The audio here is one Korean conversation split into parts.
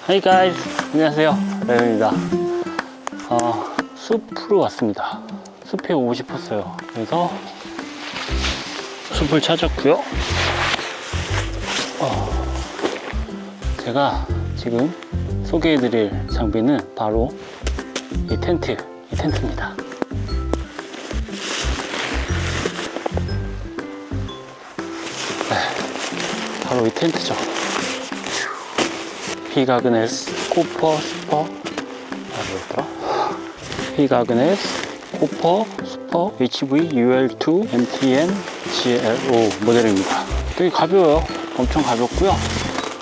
Hey guys, 안녕하세요. 레온입니다. 숲으로 왔습니다. 숲에 오고 싶었어요. 그래서 숲을 찾았고요. 제가 지금 소개해드릴 장비는 바로 이 텐트입니다. 바로 이 텐트죠. 피가그네스 코퍼 슈퍼 코퍼 슈퍼 HV UL2 MTN GLO 모델입니다. 되게 가벼워요. 엄청 가볍고요.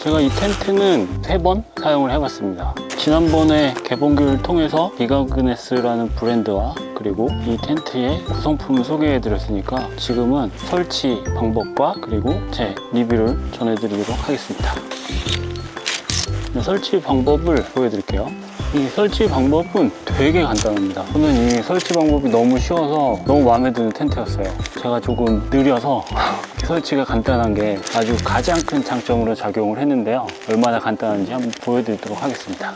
제가 이 텐트는 3번 사용을 해봤습니다. 지난번에 개봉기를 통해서 피가그네스라는 브랜드와 그리고 이 텐트의 구성품을 소개해 드렸으니까 지금은 설치 방법과 그리고 제 리뷰를 전해드리도록 하겠습니다. 설치 방법을 보여드릴게요. 이 설치 방법은 되게 간단합니다. 저는 이 설치 방법이 너무 쉬워서 너무 마음에 드는 텐트였어요. 제가 조금 느려서 설치가 간단한 게 아주 가장 큰 장점으로 작용을 했는데요. 얼마나 간단한지 한번 보여드리도록 하겠습니다.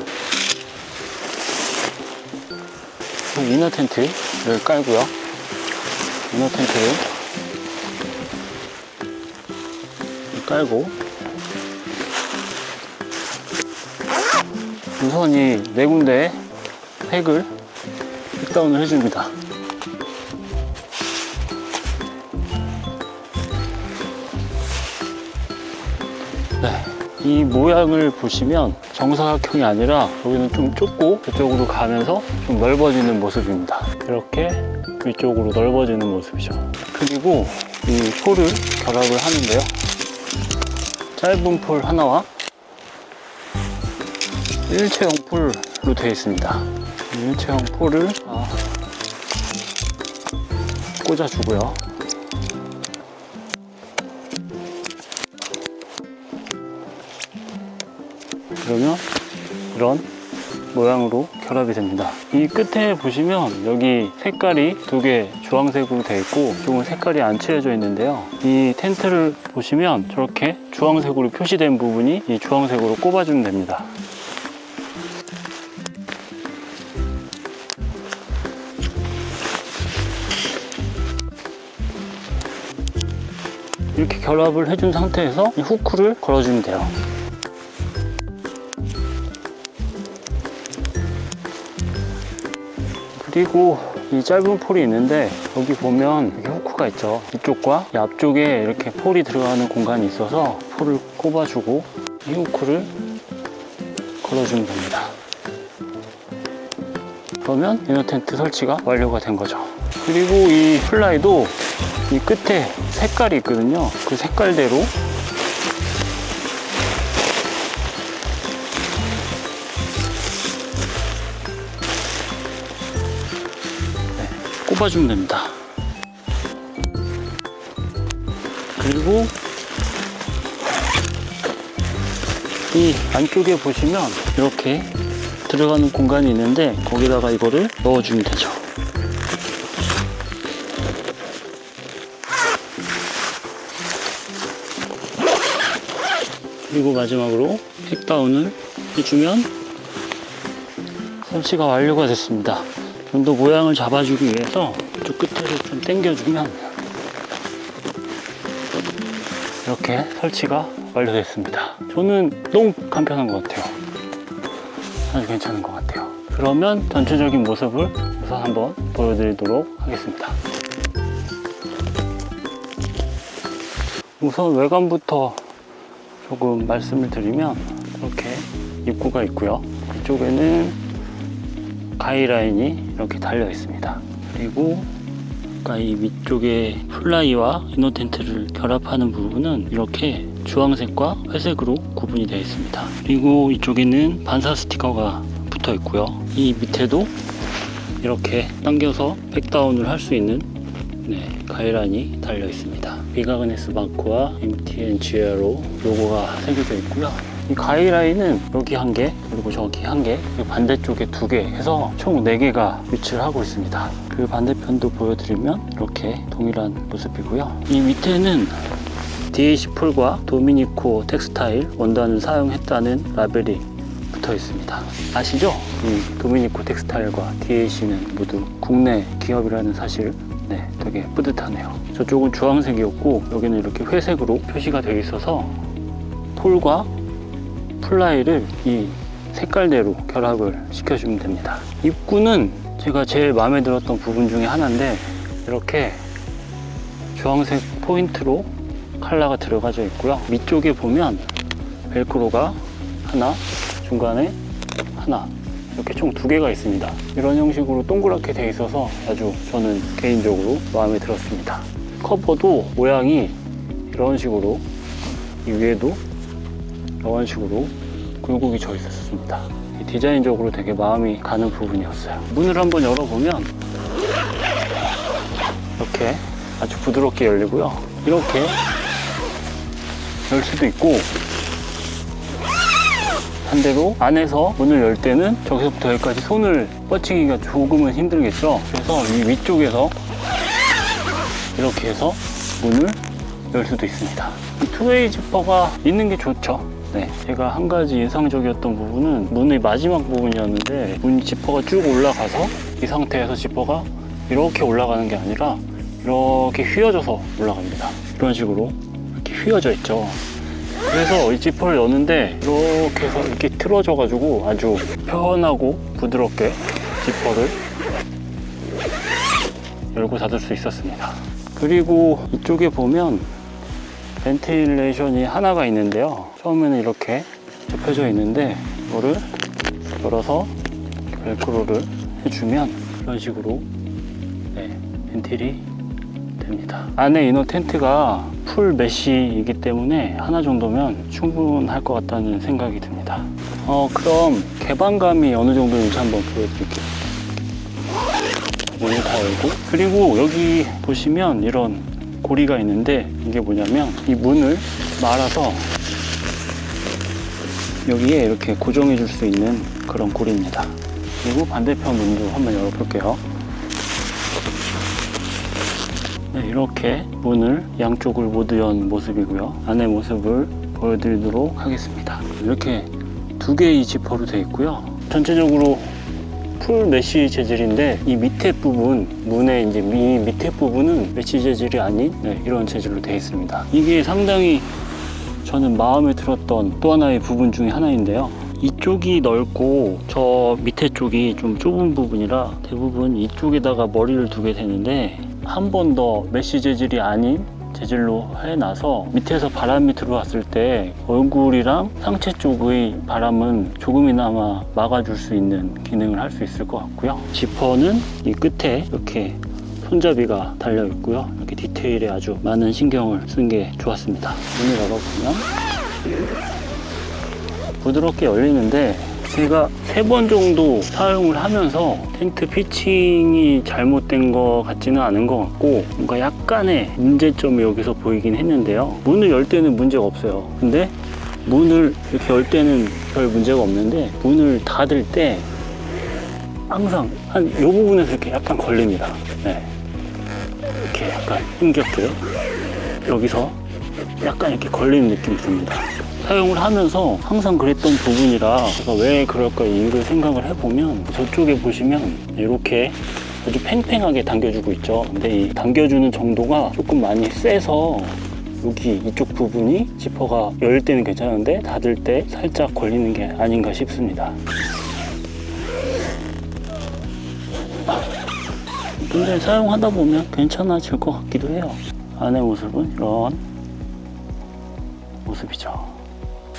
이너 텐트를 깔고요. 이너 텐트를 깔고 우선 이 4군데에 팩다운을 해줍니다. 이 모양을 보시면 정사각형이 아니라 여기는 좀 좁고 이쪽으로 가면서 좀 넓어지는 모습입니다. 이렇게 위쪽으로 넓어지는 모습이죠. 그리고 이 폴을 결합을 하는데요. 짧은 폴 하나와 일체형 폴로 되어 있습니다. 일체형 폴을 꽂아주고요. 그러면 이런 모양으로 결합이 됩니다. 이 끝에 보시면 여기 색깔이 2개 주황색으로 되어 있고 조금 색깔이 안 칠해져 있는데요. 이 텐트를 보시면 저렇게 주황색으로 표시된 부분이 이 주황색으로 꼽아주면 됩니다. 이렇게 결합을 해준 상태에서 이 후크를 걸어주면 돼요. 그리고 이 짧은 폴이 있는데 여기 보면 여기 후크가 있죠. 이쪽과 이 앞쪽에 이렇게 폴이 들어가는 공간이 있어서 폴을 꼽아주고 이 후크를 걸어주면 됩니다. 그러면 이너 텐트 설치가 완료가 된 거죠. 그리고 이 플라이도 이 끝에 색깔이 있거든요. 그 색깔대로 꼽아주면 됩니다. 그리고 이 안쪽에 보시면 이렇게 들어가는 공간이 있는데 거기다가 이거를 넣어주면 되죠. 그리고 마지막으로 팩다운을 해주면 설치가 완료가 됐습니다. 좀 더 모양을 잡아주기 위해서 이쪽 끝에를 좀 당겨주면 이렇게 설치가 완료됐습니다. 저는 너무 간편한 것 같아요. 아주 괜찮은 것 같아요. 그러면 전체적인 모습을 우선 한번 보여드리도록 하겠습니다. 우선 외관부터 조금 말씀을 드리면 이렇게 입구가 있고요. 이쪽에는 가이라인이 이렇게 달려 있습니다. 그리고 아까 이 위쪽에 플라이와 이너 텐트를 결합하는 부분은 이렇게 주황색과 회색으로 구분이 되어 있습니다. 그리고 이쪽에는 반사 스티커가 붙어 있고요. 이 밑에도 이렇게 당겨서 팩다운을 할 수 있는 가이라인이 달려 있습니다. 피가그네스 마크와 MTN GLO 로고가 새겨져 있고요. 이 가이라인은 여기 한 개, 그리고 저기 한 개, 그리고 반대쪽에 두 개 해서 총 4개가 위치를 하고 있습니다. 그 반대편도 보여드리면 이렇게 동일한 모습이고요. 이 밑에는 DAC 폴과 도미니코 텍스타일 원단을 사용했다는 라벨이 붙어 있습니다. 아시죠? 이 도미니코 텍스타일과 DAC는 모두 국내 기업이라는 사실. 네, 되게 뿌듯하네요. 저쪽은 주황색이었고 여기는 이렇게 회색으로 표시가 되어 있어서 폴과 플라이를 이 색깔대로 결합을 시켜주면 됩니다. 입구는 제가 제일 마음에 들었던 부분 중에 하나인데 이렇게 주황색 포인트로 컬러가 들어가져 있고요. 위쪽에 보면 벨크로가 하나, 중간에 하나, 이렇게 총 2개가 있습니다. 이런 형식으로 동그랗게 되어 있어서 아주 저는 개인적으로 마음에 들었습니다. 커버도 모양이 이런 식으로, 이 위에도 이런 식으로 굴곡이 져 있었습니다. 디자인적으로 되게 마음이 가는 부분이었어요. 문을 한번 열어보면 이렇게 아주 부드럽게 열리고요. 이렇게 열 수도 있고, 반대로 안에서 문을 열 때는 저기서부터 여기까지 손을 뻗치기가 조금은 힘들겠죠. 그래서 이 위쪽에서 이렇게 해서 문을 열 수도 있습니다. 이 투웨이 지퍼가 있는 게 좋죠. 네, 제가 한 가지 인상적이었던 부분은 문의 마지막 부분이었는데 문 지퍼가 쭉 올라가서 이 상태에서 지퍼가 이렇게 올라가는 게 아니라 이렇게 휘어져서 올라갑니다. 이런 식으로 이렇게 휘어져 있죠. 그래서 이 지퍼를 여는데 이렇게 해서 이렇게 틀어져 가지고 아주 편하고 부드럽게 지퍼를 열고 닫을 수 있었습니다. 그리고 이쪽에 보면 벤틸레이션이 하나가 있는데요. 처음에는 이렇게 접혀져 있는데 이거를 열어서 벨크로를 해주면 이런 식으로 벤틸이 됩니다. 안에 이너 텐트가 풀 메쉬이기 때문에 하나 정도면 충분할 것 같다는 생각이 듭니다. 그럼 개방감이 어느 정도인지 한번 보여드릴게요. 문을 다 열고, 그리고 여기 보시면 이런 고리가 있는데 이게 뭐냐면 이 문을 말아서 여기에 이렇게 고정해 줄 수 있는 그런 고리입니다. 그리고 반대편 문도 한번 열어볼게요. 네, 이렇게 문을 양쪽을 모두 연 모습이고요. 안의 모습을 보여드리도록 하겠습니다. 이렇게 2개의 지퍼로 되어 있고요. 전체적으로 풀 메쉬 재질인데 이 밑에 부분, 문의 이제 이 밑에 부분은 메쉬 재질이 아닌 이런 재질로 되어 있습니다. 이게 상당히 저는 마음에 들었던 또 하나의 부분 중에 하나인데요. 이쪽이 넓고 저 밑에 쪽이 좀 좁은 부분이라 대부분 이쪽에다가 머리를 두게 되는데 한 번 더 메쉬 재질이 아닌 재질로 해놔서 밑에서 바람이 들어왔을 때 얼굴이랑 상체 쪽의 바람은 조금이나마 막아줄 수 있는 기능을 할 수 있을 것 같고요. 지퍼는 이 끝에 이렇게 손잡이가 달려 있고요. 이렇게 디테일에 아주 많은 신경을 쓴 게 좋았습니다. 문을 열어보면 부드럽게 열리는데 제가 3번 정도 사용을 하면서 텐트 피칭이 잘못된 것 같지는 않은 것 같고 뭔가 약간의 문제점이 여기서 보이긴 했는데요. 문을 열 때는 문제가 없어요. 근데 문을 이렇게 열 때는 별 문제가 없는데 문을 닫을 때 항상 한 이 부분에서 이렇게 약간 걸립니다. 네. 이렇게 약간 힘겹고요. 여기서 약간 이렇게 걸리는 느낌이 듭니다. 사용을 하면서 항상 그랬던 부분이라 제가 왜 그럴까 이유를 생각을 해보면 저쪽에 보시면 이렇게 아주 팽팽하게 당겨주고 있죠. 근데 이 당겨주는 정도가 조금 많이 세서 여기 이쪽 부분이 지퍼가 열 때는 괜찮은데 닫을 때 살짝 걸리는 게 아닌가 싶습니다. 근데 사용하다 보면 괜찮아질 것 같기도 해요. 안의 모습은 이런 모습이죠.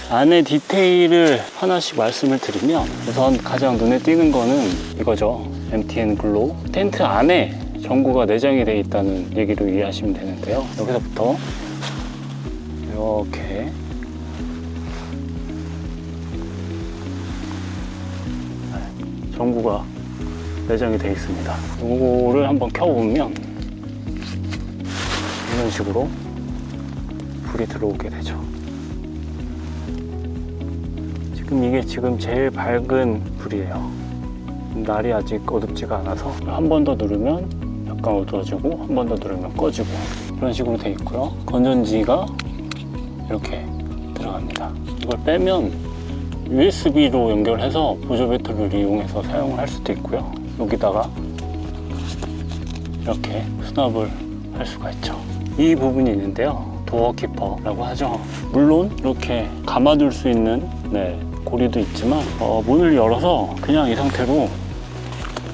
안의 디테일을 하나씩 말씀을 드리면 우선 가장 눈에 띄는 거는 이거죠. MTN 글로우. 텐트 안에 전구가 내장이 되어 있다는 얘기로 이해하시면 되는데요. 여기서부터 이렇게 전구가 내장이 되어 있습니다. 이거를 한번 켜보면 이런 식으로 불이 들어오게 되죠. 이게 지금 제일 밝은 불이에요. 날이 아직 어둡지가 않아서 한 번 더 누르면 약간 어두워지고 한 번 더 누르면 꺼지고 그런 식으로 돼 있고요. 건전지가 이렇게 들어갑니다. 이걸 빼면 USB로 연결해서 보조 배터리를 이용해서 사용을 할 수도 있고요. 여기다가 이렇게 수납을 할 수가 있죠. 이 부분이 있는데요. 도어 키퍼라고 하죠. 물론 이렇게 감아둘 수 있는 고리도 있지만 문을 열어서 그냥 이 상태로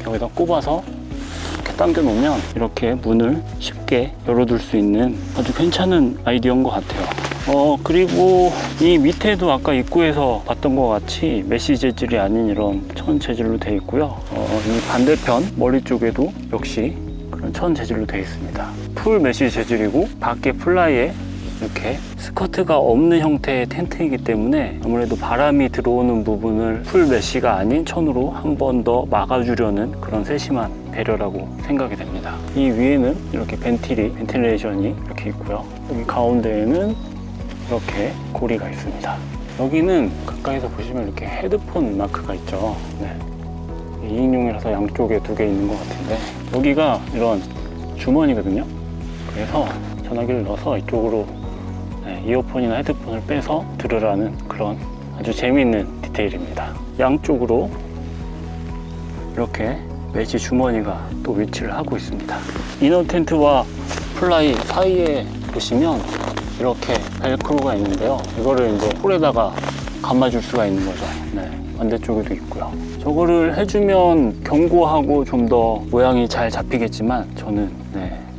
여기다 꼽아서 이렇게 당겨 놓으면 이렇게 문을 쉽게 열어둘 수 있는 아주 괜찮은 아이디어인 것 같아요. 그리고 이 밑에도 아까 입구에서 봤던 것 같이 메쉬 재질이 아닌 이런 천 재질로 되어 있고요. 이 반대편 머리 쪽에도 역시 그런 천 재질로 되어 있습니다. 풀 메쉬 재질이고 밖에 플라이에 이렇게 스커트가 없는 형태의 텐트이기 때문에 아무래도 바람이 들어오는 부분을 풀 메쉬가 아닌 천으로 한 번 더 막아주려는 그런 세심한 배려라고 생각이 됩니다. 이 위에는 이렇게 벤틸레이션이 이렇게 있고요. 여기 가운데에는 이렇게 고리가 있습니다. 여기는 가까이서 보시면 이렇게 헤드폰 마크가 있죠. 2인용이라서 양쪽에 2개 있는 것 같은데 여기가 이런 주머니거든요. 그래서 전화기를 넣어서 이쪽으로 이어폰이나 헤드폰을 빼서 들으라는 그런 아주 재미있는 디테일입니다. 양쪽으로 이렇게 메쉬 주머니가 또 위치를 하고 있습니다. 이너 텐트와 플라이 사이에 보시면 이렇게 벨크로가 있는데요. 이거를 이제 홀에다가 감아줄 수가 있는 거죠. 반대쪽에도 있고요. 저거를 해주면 견고하고 좀 더 모양이 잘 잡히겠지만 저는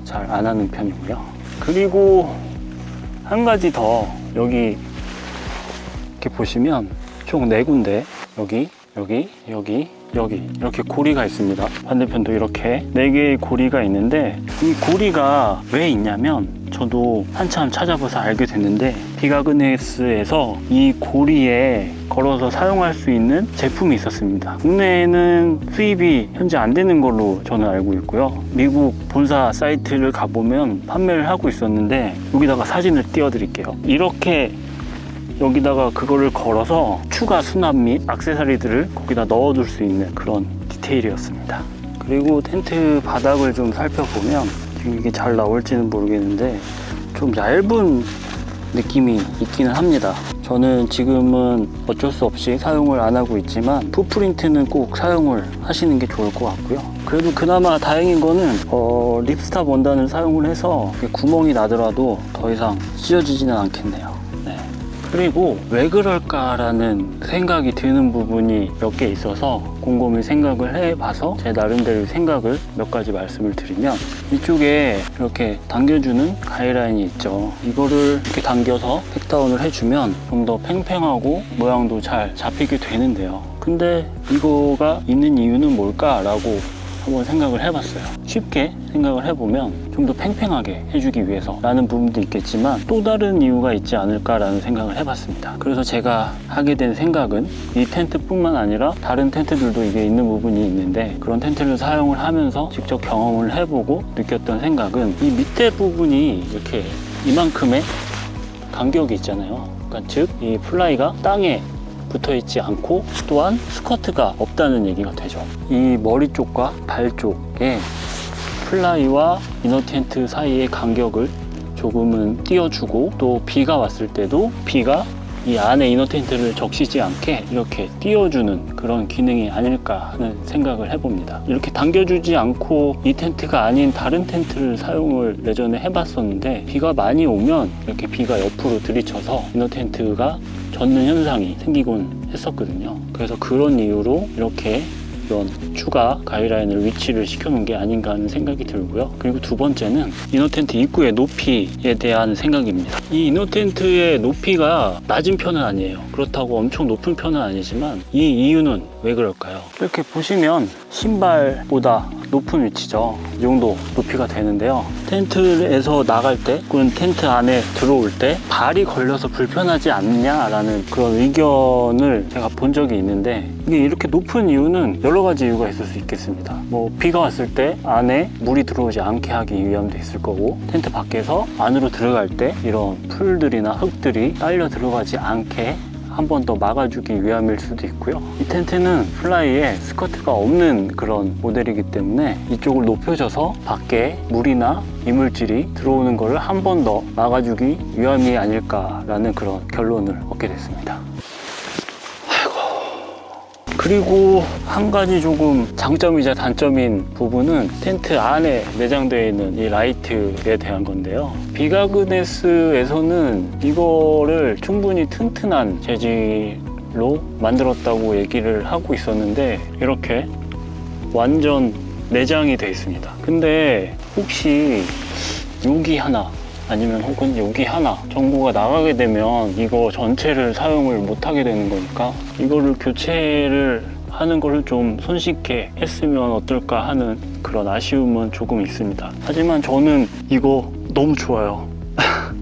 잘 안 하는 편이고요. 그리고 한 가지 더 여기 이렇게 보시면 총 4군데 여기 이렇게 고리가 있습니다. 반대편도 이렇게 4개의 고리가 있는데 이 고리가 왜 있냐면 저도 한참 찾아봐서 알게 됐는데 비가그네스에서 이 고리에 걸어서 사용할 수 있는 제품이 있었습니다. 국내에는 수입이 현재 안 되는 걸로 저는 알고 있고요. 미국 본사 사이트를 가보면 판매를 하고 있었는데 여기다가 사진을 띄워드릴게요. 이렇게 여기다가 그거를 걸어서 추가 수납 및 액세서리들을 거기다 넣어둘 수 있는 그런 디테일이었습니다. 그리고 텐트 바닥을 좀 살펴보면 지금 이게 잘 나올지는 모르겠는데 좀 얇은 느낌이 있기는 합니다. 저는 지금은 어쩔 수 없이 사용을 안 하고 있지만 풋프린트는 꼭 사용을 하시는 게 좋을 것 같고요. 그래도 그나마 다행인 거는 립스탑 원단을 사용을 해서 구멍이 나더라도 더 이상 찢어지지는 않겠네요. 그리고 왜 그럴까라는 생각이 드는 부분이 몇 개 있어서 곰곰이 생각을 해봐서 제 나름대로 생각을 몇 가지 말씀을 드리면 이쪽에 이렇게 당겨주는 가이라인이 있죠. 이거를 이렇게 당겨서 팩다운을 해주면 좀 더 팽팽하고 모양도 잘 잡히게 되는데요. 근데 이거가 있는 이유는 뭘까라고 한번 생각을 해봤어요. 쉽게 생각을 해보면 좀 더 팽팽하게 해주기 위해서 라는 부분도 있겠지만 또 다른 이유가 있지 않을까라는 생각을 해봤습니다. 그래서 제가 하게 된 생각은 이 텐트뿐만 아니라 다른 텐트들도 이게 있는 부분이 있는데 그런 텐트를 사용을 하면서 직접 경험을 해보고 느꼈던 생각은 이 밑에 부분이 이렇게 이만큼의 간격이 있잖아요. 그러니까 즉 이 플라이가 땅에 붙어있지 않고 또한 스커트가 없다는 얘기가 되죠. 이 머리 쪽과 발 쪽에 플라이와 이너 텐트 사이의 간격을 조금은 띄워주고 또 비가 왔을 때도 비가 이 안에 이너 텐트를 적시지 않게 이렇게 띄워주는 그런 기능이 아닐까 하는 생각을 해봅니다. 이렇게 당겨주지 않고 이 텐트가 아닌 다른 텐트를 사용을 예전에 해봤었는데 비가 많이 오면 이렇게 비가 옆으로 들이쳐서 이너 텐트가 젖는 현상이 생기곤 했었거든요. 그래서 그런 이유로 이렇게 이런 추가 가이드라인을 위치를 시켜놓은 게 아닌가 하는 생각이 들고요. 그리고 두 번째는 이너 텐트 입구의 높이에 대한 생각입니다. 이 이너 텐트의 높이가 낮은 편은 아니에요. 그렇다고 엄청 높은 편은 아니지만 이 이유는 왜 그럴까요? 이렇게 보시면 신발보다 높은 위치죠. 이 정도 높이가 되는데요. 텐트에서 나갈 때 또는 텐트 안에 들어올 때 발이 걸려서 불편하지 않냐라는 그런 의견을 제가 본 적이 있는데 이게 이렇게 높은 이유는 여러 가지 이유가 있을 수 있겠습니다. 뭐 비가 왔을 때 안에 물이 들어오지 않게 하기 위함도 있을 거고 텐트 밖에서 안으로 들어갈 때 이런 풀들이나 흙들이 딸려 들어가지 않게 한 번 더 막아주기 위함일 수도 있고요. 이 텐트는 플라이에 스커트가 없는 그런 모델이기 때문에 이쪽을 높여줘서 밖에 물이나 이물질이 들어오는 것을 한 번 더 막아주기 위함이 아닐까라는 그런 결론을 얻게 됐습니다. 그리고 한 가지 조금 장점이자 단점인 부분은 텐트 안에 내장되어 있는 이 라이트에 대한 건데요. 비가그네스에서는 이거를 충분히 튼튼한 재질로 만들었다고 얘기를 하고 있었는데 이렇게 완전 내장이 되어 있습니다. 근데 혹시 여기 하나 아니면 혹은 여기 하나 전구가 나가게 되면 이거 전체를 사용을 못하게 되는 거니까 이거를 교체를 하는 거를 좀 손쉽게 했으면 어떨까 하는 그런 아쉬움은 조금 있습니다. 하지만 저는 이거 너무 좋아요.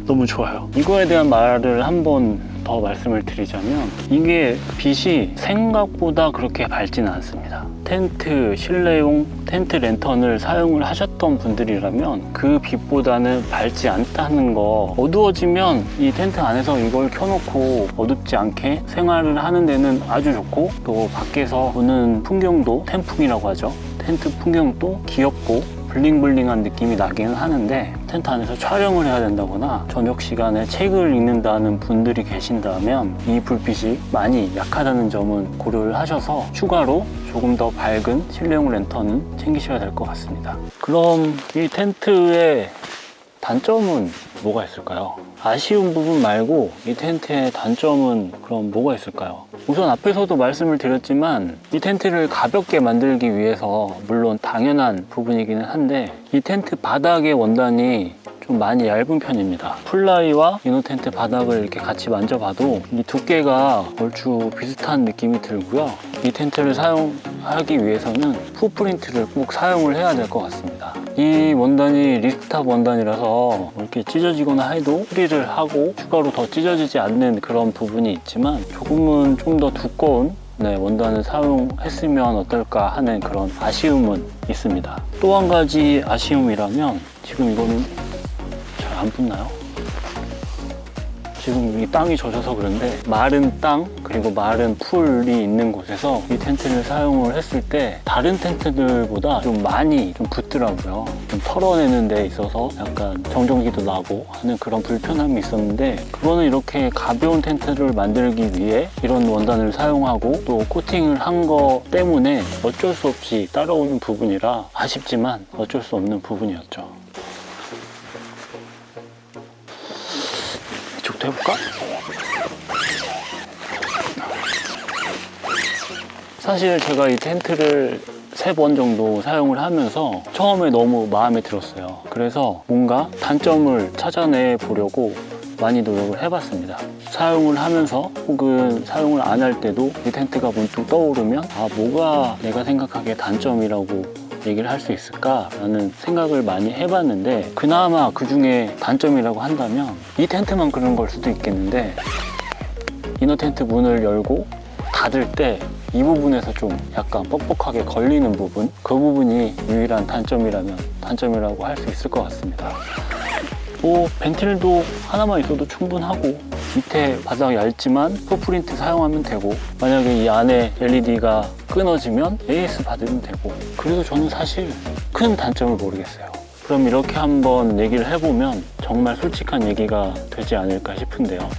너무 좋아요. 이거에 대한 말을 한번 더 말씀을 드리자면 이게 빛이 생각보다 그렇게 밝지는 않습니다. 텐트, 실내용 텐트 랜턴을 사용을 하셨던 분들이라면 그 빛보다는 밝지 않다는 거, 어두워지면 이 텐트 안에서 이걸 켜놓고 어둡지 않게 생활을 하는 데는 아주 좋고, 또 밖에서 보는 풍경도 텐풍이라고 하죠. 텐트 풍경도 귀엽고 블링블링한 느낌이 나기는 하는데, 텐트 안에서 촬영을 해야 된다거나 저녁 시간에 책을 읽는다는 분들이 계신다면 이 불빛이 많이 약하다는 점은 고려를 하셔서 추가로 조금 더 밝은 실내용 랜턴은 챙기셔야 될 것 같습니다. 그럼 이 텐트의 단점은 뭐가 있을까요? 아쉬운 부분 말고 이 텐트의 단점은 그럼 뭐가 있을까요? 우선 앞에서도 말씀을 드렸지만 이 텐트를 가볍게 만들기 위해서 물론 당연한 부분이기는 한데, 이 텐트 바닥의 원단이 좀 많이 얇은 편입니다. 플라이와 이너 텐트 바닥을 이렇게 같이 만져봐도 이 두께가 얼추 비슷한 느낌이 들고요. 이 텐트를 사용하기 위해서는 풋프린트를 꼭 사용을 해야 될 것 같습니다. 이 원단이 리스탑 원단이라서 이렇게 찢어지거나 해도 수리를 하고 추가로 더 찢어지지 않는 그런 부분이 있지만, 조금은 좀 더 두꺼운 원단을 사용했으면 어떨까 하는 그런 아쉬움은 있습니다. 또 한 가지 아쉬움이라면, 지금 이거는 잘 안 붙나요? 지금 이 땅이 젖어서 그런데 마른 땅 그리고 마른 풀이 있는 곳에서 이 텐트를 사용을 했을 때 다른 텐트들보다 좀 많이 좀 붙더라고요. 좀 털어내는 데 있어서 약간 정전기도 나고 하는 그런 불편함이 있었는데, 그거는 이렇게 가벼운 텐트를 만들기 위해 이런 원단을 사용하고 또 코팅을 한 거 때문에 어쩔 수 없이 따라오는 부분이라 아쉽지만 어쩔 수 없는 부분이었죠. 이쪽도 해볼까? 사실 제가 이 텐트를 3번 정도 사용을 하면서 처음에 너무 마음에 들었어요. 그래서 뭔가 단점을 찾아내 보려고 많이 노력을 해봤습니다. 사용을 하면서 혹은 사용을 안 할 때도 이 텐트가 문득 떠오르면 뭐가 내가 생각하기에 단점이라고 얘기를 할 수 있을까라는 생각을 많이 해봤는데, 그나마 그 중에 단점이라고 한다면 이 텐트만 그런 걸 수도 있겠는데, 이너 텐트 문을 열고 닫을 때 이 부분에서 좀 약간 뻑뻑하게 걸리는 부분, 그 부분이 유일한 단점이라면 단점이라고 할 수 있을 것 같습니다. 벤틸도 하나만 있어도 충분하고, 밑에 바닥 얇지만 풋프린트 사용하면 되고, 만약에 이 안에 LED가 끊어지면 AS 받으면 되고, 그래서 저는 사실 큰 단점을 모르겠어요. 그럼 이렇게 한번 얘기를 해보면 정말 솔직한 얘기가 되지 않을까 싶은데요.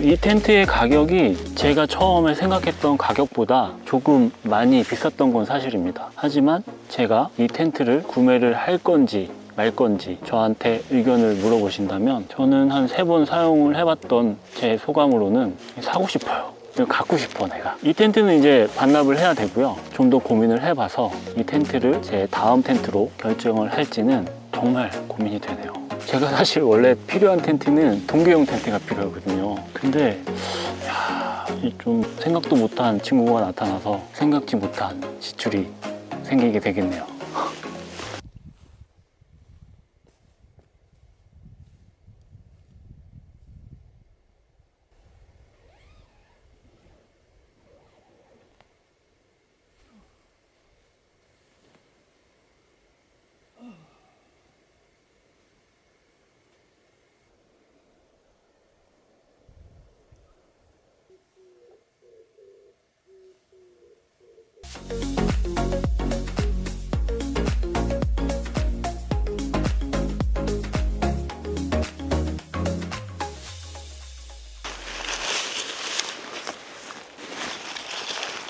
이 텐트의 가격이 제가 처음에 생각했던 가격보다 조금 많이 비쌌던 건 사실입니다. 하지만 제가 이 텐트를 구매를 할 건지 말 건지 저한테 의견을 물어보신다면, 저는 한 3번 사용을 해봤던 제 소감으로는 사고 싶어요. 이거 갖고 싶어. 내가 이 텐트는 이제 반납을 해야 되고요. 좀 더 고민을 해봐서 이 텐트를 제 다음 텐트로 결정을 할지는 정말 고민이 되네요. 제가 사실 원래 필요한 텐트는 동계형 텐트가 필요하거든요. 근데 좀 생각도 못한 친구가 나타나서 생각지 못한 지출이 생기게 되겠네요.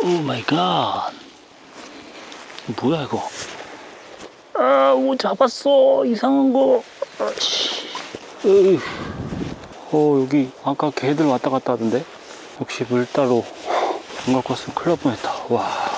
오 마이 갓. 뭐야 이거. 아, 뭐 잡았어. 이상한 거. 여기 아까 개들 왔다 갔다 하던데. 역시 물 따로 안 갖고 왔으면 큰일 날 뻔했다. 와.